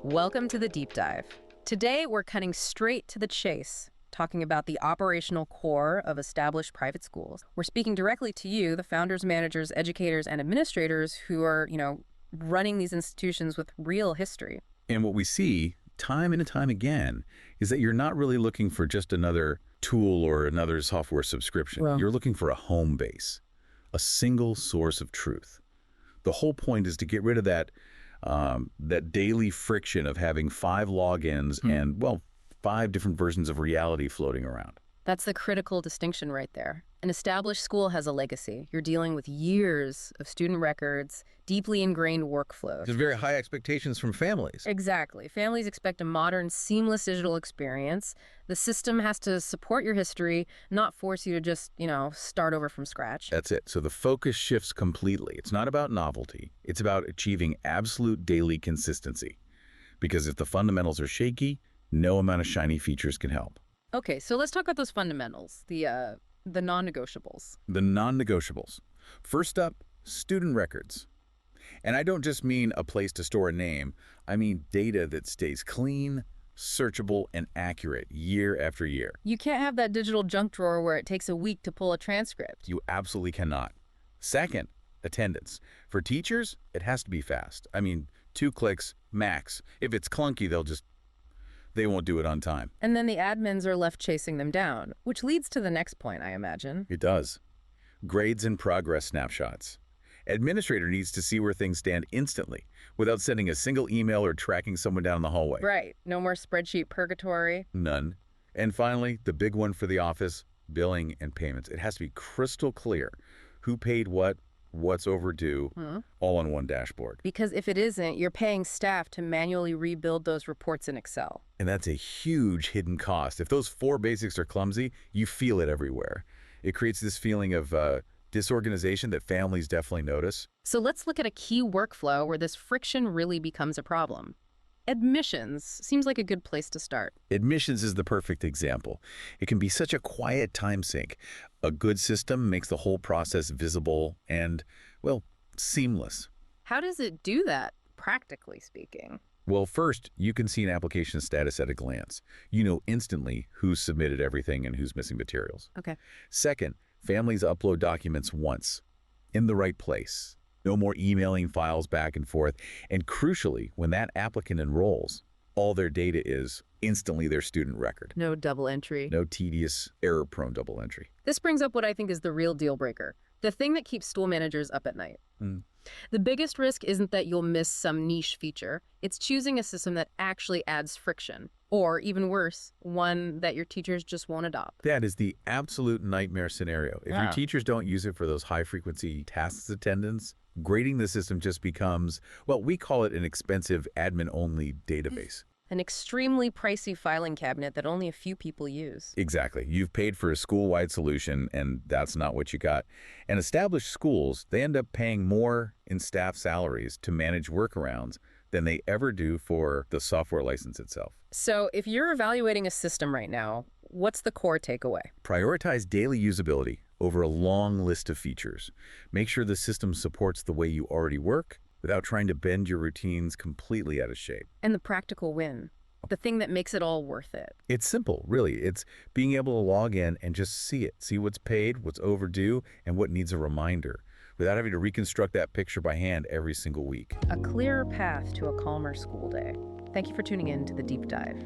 Welcome to the Deep Dive. Today, we're cutting straight to the chase, talking about the operational core of established private schools. We're speaking directly to you, the founders, managers, educators, and administrators who are, running these institutions with real history. And what we see time and time again is that you're not really looking for just another tool or another software subscription. Well, you're looking for a home base, a single source of truth. The whole point is to get rid of that daily friction of having 5 logins and, 5 different versions of reality floating around. That's the critical distinction right there. An established school has a legacy. You're dealing with years of student records, deeply ingrained workflows. There's very high expectations from families. Exactly. Families expect a modern, seamless digital experience. The system has to support your history, not force you to just, start over from scratch. That's it. So the focus shifts completely. It's not about novelty. It's about achieving absolute daily consistency. Because if the fundamentals are shaky, no amount of shiny features can help. Okay, so let's talk about those fundamentals, the non-negotiables. The non-negotiables. First up, student records. And I don't just mean a place to store a name. I mean data that stays clean, searchable, and accurate year after year. You can't have that digital junk drawer where it takes a week to pull a transcript. You absolutely cannot. Second, attendance. For teachers, it has to be fast. 2 clicks, max. If it's clunky, they won't do it on time. And then the admins are left chasing them down, which leads to the next point, I imagine. It does. Grades and progress snapshots. Administrator needs to see where things stand instantly without sending a single email or tracking someone down the hallway. Right. No more spreadsheet purgatory. None. And finally, the big one for the office, billing and payments. It has to be crystal clear who paid what, what's overdue, all on one dashboard. Because if it isn't, you're paying staff to manually rebuild those reports in Excel. And that's a huge hidden cost. If those 4 basics are clumsy, you feel it everywhere. It creates this feeling of disorganization that families definitely notice. So let's look at a key workflow where this friction really becomes a problem. Admissions seems like a good place to start. Admissions is the perfect example. It can be such a quiet time sink. A good system makes the whole process visible and, seamless. How does it do that, practically speaking? Well, first, you can see an application status at a glance. You know instantly who's submitted everything and who's missing materials. Okay. Second, families upload documents once, in the right place. No more emailing files back and forth. And crucially, when that applicant enrolls, all their data is instantly their student record. No double entry. No tedious, error-prone double entry. This brings up what I think is the real deal breaker, the thing that keeps school managers up at night. The biggest risk isn't that you'll miss some niche feature. It's choosing a system that actually adds friction. Or, even worse, one that your teachers just won't adopt. That is the absolute nightmare scenario. If your teachers don't use it for those high-frequency tasks attendance, grading the system just becomes, we call it an expensive admin-only database. An extremely pricey filing cabinet that only a few people use. Exactly. You've paid for a school-wide solution, and that's not what you got. And established schools, they end up paying more in staff salaries to manage workarounds than they ever do for the software license itself. So if you're evaluating a system right now, what's the core takeaway? Prioritize daily usability over a long list of features. Make sure the system supports the way you already work without trying to bend your routines completely out of shape. And the practical win, the thing that makes it all worth it. It's simple, really. It's being able to log in and just see it. See what's paid, what's overdue, and what needs a reminder, without having to reconstruct that picture by hand every single week. A clearer path to a calmer school day. Thank you for tuning in to The Deep Dive.